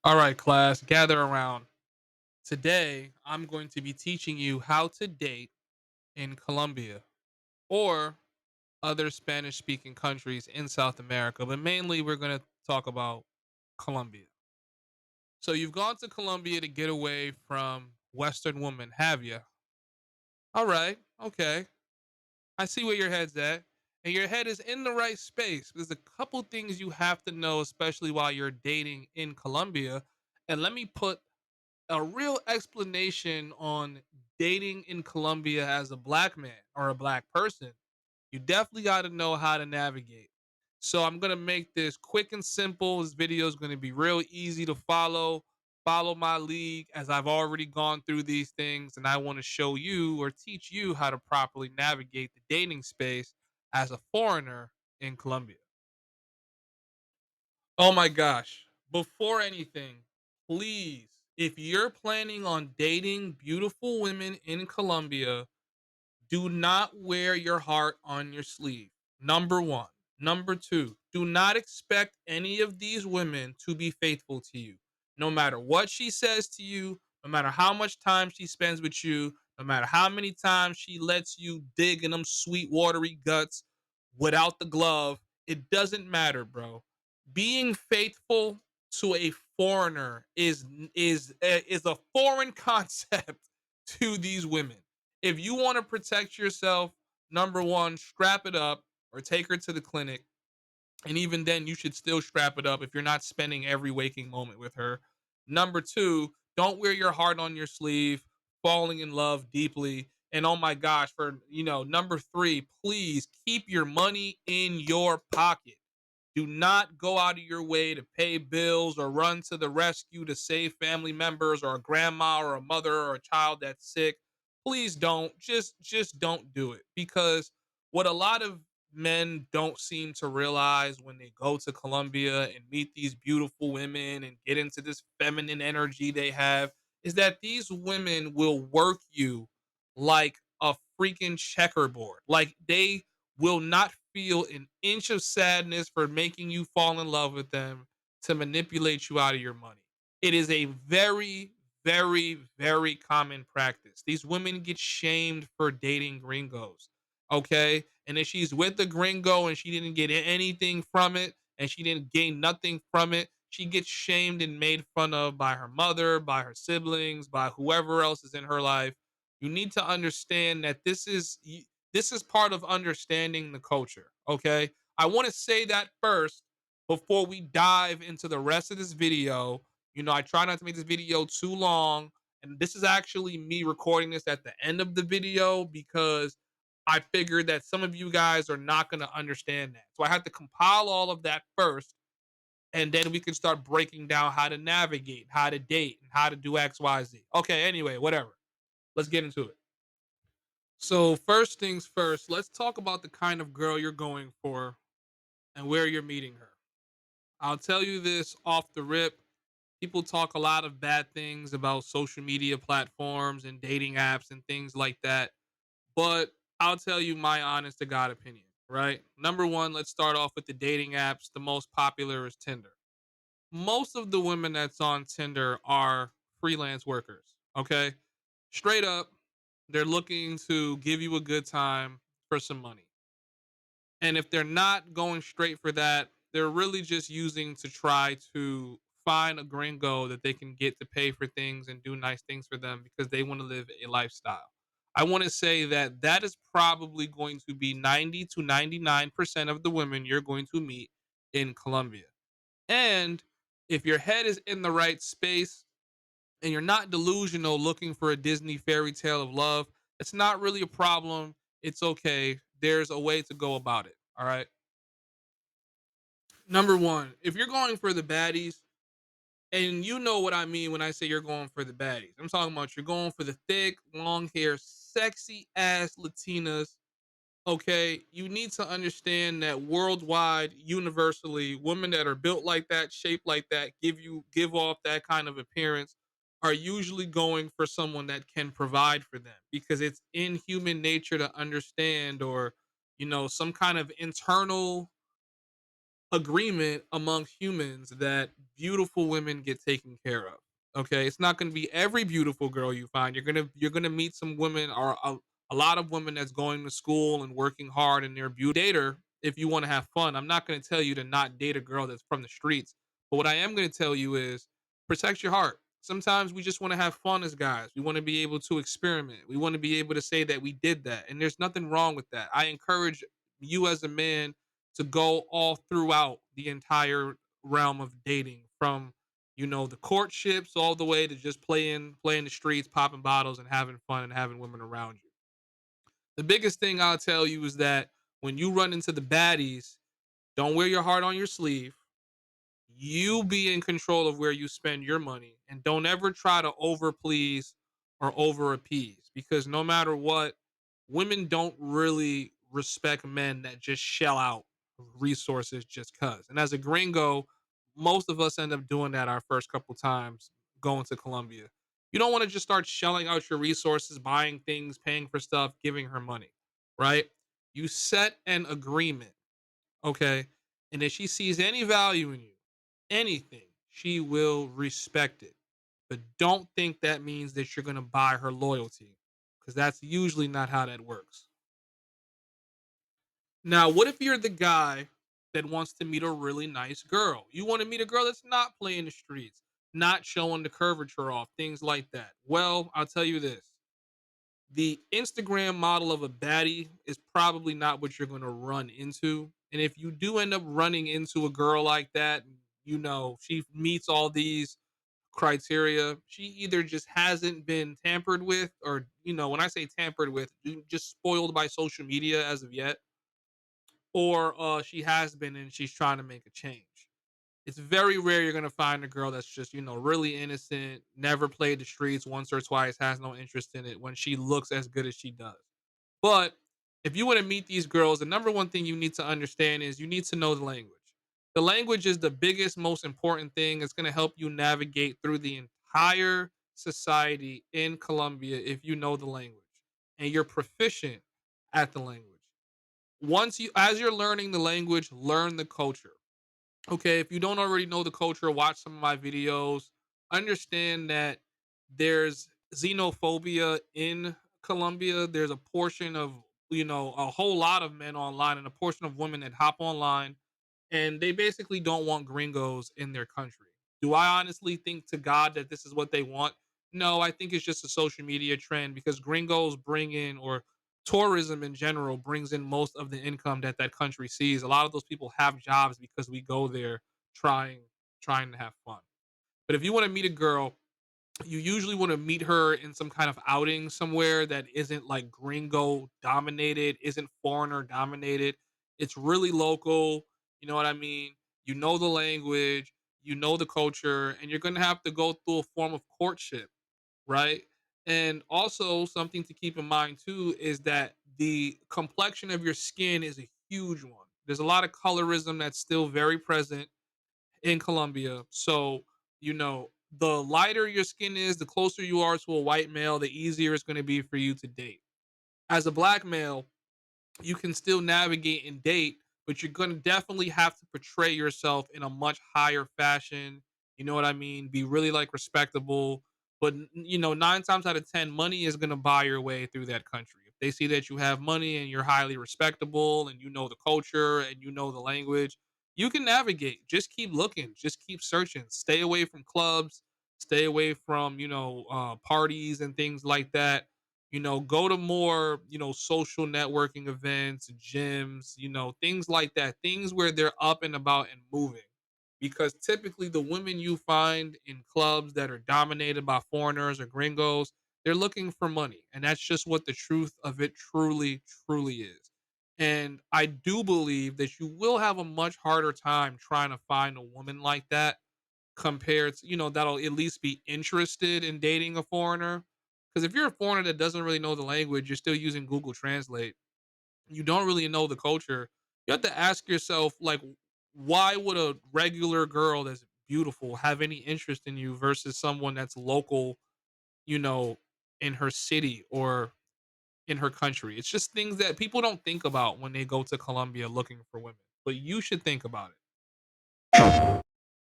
All right, class, gather around. Today, I'm going to be teaching you how to date in Colombia or other Spanish speaking countries in South America, but mainly we're going to talk about Colombia. So, you've gone to Colombia to get away from Western women, have you? All right, okay. I see where your head's at. And your head is in the right space. There's a couple things you have to know, especially while you're dating in Colombia. And let me put a real explanation on dating in Colombia as a black man or a black person, you definitely got to know how to navigate. So I'm going to make this quick and simple. This video is going to be real easy to follow. Follow my lead as I've already gone through these things and I want to show you or teach you how to properly navigate the dating space as a foreigner in Colombia. Oh my gosh. Before anything, please, if you're planning on dating beautiful women in Colombia, do not wear your heart on your sleeve. Number one. Number two, do not expect any of these women to be faithful to you. No matter what she says to you, no matter how much time she spends with you, no matter how many times she lets you dig in them sweet, watery guts without the glove, it doesn't matter, bro. Being faithful to a foreigner is a foreign concept to these women. If you want to protect yourself, number one, strap it up or take her to the clinic. And even then, you should still strap it up if you're not spending every waking moment with her. Number two, don't wear your heart on your sleeve, falling in love deeply. And oh my gosh, number three, please keep your money in your pocket. Do not go out of your way to pay bills or run to the rescue to save family members or a grandma or a mother or a child that's sick. Please don't. Just don't do it because what a lot of men don't seem to realize when they go to Colombia and meet these beautiful women and get into this feminine energy they have is that these women will work you like a freaking checkerboard. Like they will not feel an inch of sadness for making you fall in love with them to manipulate you out of your money. It is a very, very, very common practice. These women get shamed for dating gringos. Okay. And if she's with the gringo and she didn't get anything from it and she didn't gain nothing from it, she gets shamed and made fun of by her mother, by her siblings, by whoever else is in her life. You need to understand that this is part of understanding the culture. Okay. I want to say that first before we dive into the rest of this video. I try not to make this video too long. And this is actually me recording this at the end of the video because I figured that some of you guys are not going to understand that. So I have to compile all of that first. And then we can start breaking down how to navigate, how to date, and how to do X, Y, Z. Okay. Anyway, whatever. Let's get into it. So, first things first, let's talk about the kind of girl you're going for and where you're meeting her. I'll tell you this off the rip. People talk a lot of bad things about social media platforms and dating apps and things like that. But I'll tell you my honest to God opinion, right? Number one, let's start off with the dating apps. The most popular is Tinder. Most of the women that's on Tinder are freelance workers, okay? Straight up, they're looking to give you a good time for some money. And if they're not going straight for that, they're really just using to try to find a gringo that they can get to pay for things and do nice things for them because they want to live a lifestyle. I want to say that that is probably going to be 90 to 99% of the women you're going to meet in Colombia. And if your head is in the right space, and you're not delusional looking for a Disney fairy tale of love, it's not really a problem. It's okay. There's a way to go about it. All right. Number one, if you're going for the baddies, and you know what I mean when I say you're going for the baddies, I'm talking about you're going for the thick, long hair, sexy ass Latinas. Okay. You need to understand that worldwide, universally, women that are built like that, shaped like that, give off that kind of appearance are usually going for someone that can provide for them because it's in human nature to understand or some kind of internal agreement amongst humans that beautiful women get taken care of. Okay, it's not going to be every beautiful girl you find. You're gonna meet some women or a lot of women that's going to school and working hard and they're beautiful. Date her if you want to have fun. I'm not going to tell you to not date a girl that's from the streets, but what I am going to tell you is protect your heart. Sometimes we just want to have fun as guys. We want to be able to experiment. We want to be able to say that we did that, and there's nothing wrong with that. I encourage you as a man to go all throughout the entire realm of dating from the courtships all the way to just playing the streets, popping bottles and having fun and having women around you. The biggest thing I'll tell you is that when you run into the baddies, don't wear your heart on your sleeve. You be in control of where you spend your money and don't ever try to over please or over appease, because no matter what, women don't really respect men that just shell out resources just cuz. And as a gringo, most of us end up doing that our first couple times going to Colombia. You don't want to just start shelling out your resources, buying things, paying for stuff, giving her money, right? You set an agreement, okay? And if she sees any value in you, anything, she will respect it. But don't think that means that you're going to buy her loyalty, because that's usually not how that works. Now, what if you're the guy that wants to meet a really nice girl? You want to meet a girl that's not playing the streets, not showing the curvature off, things like that. Well, I'll tell you this: the Instagram model of a baddie is probably not what you're going to run into. And if you do end up running into a girl like that, she meets all these criteria, she either just hasn't been tampered with, or, when I say tampered with, just spoiled by social media as of yet, or she has been and she's trying to make a change. It's very rare you're gonna find a girl that's just, really innocent, never played the streets once or twice, has no interest in it when she looks as good as she does. But if you want to meet these girls, the number one thing you need to understand is you need to know the language. The language is the biggest, most important thing. It's going to help you navigate through the entire society in Colombia if you know the language and you're proficient at the language. As you're learning the language, learn the culture. Okay, if you don't already know the culture, watch some of my videos. Understand that there's xenophobia in Colombia. There's a portion of, a whole lot of men online and a portion of women that hop online and they basically don't want gringos in their country. Do I honestly think to God that this is what they want? No, I think it's just a social media trend because gringos bring in, or tourism in general brings in most of the income that that country sees. A lot of those people have jobs because we go there trying trying to have fun. But if you want to meet a girl, you usually want to meet her in some kind of outing somewhere that isn't like gringo dominated, isn't foreigner dominated. It's really local. You know what I mean? You know the language, you know the culture, and you're going to have to go through a form of courtship, right? And also, something to keep in mind too is that the complexion of your skin is a huge one. There's a lot of colorism that's still very present in Colombia. So, the lighter your skin is, the closer you are to a white male, the easier it's going to be for you to date. As a black male, you can still navigate and date, but you're going to definitely have to portray yourself in a much higher fashion. You know what I mean? Be really like respectable. But, 9 times out of 10, money is going to buy your way through that country. If they see that you have money and you're highly respectable and you know the culture and you know the language, you can navigate. Just keep looking, just keep searching. Stay away from clubs, stay away from, parties and things like that. Go to more, social networking events, gyms, things like that, things where they're up and about and moving. Because typically the women you find in clubs that are dominated by foreigners or gringos, they're looking for money. And that's just what the truth of it truly, truly is. And I do believe that you will have a much harder time trying to find a woman like that compared to, that'll at least be interested in dating a foreigner. Because if you're a foreigner that doesn't really know the language, you're still using Google Translate, you don't really know the culture, you have to ask yourself, like, why would a regular girl that's beautiful have any interest in you versus someone that's local, you know, in her city or in her country? It's just things that people don't think about when they go to Colombia looking for women, but you should think about it.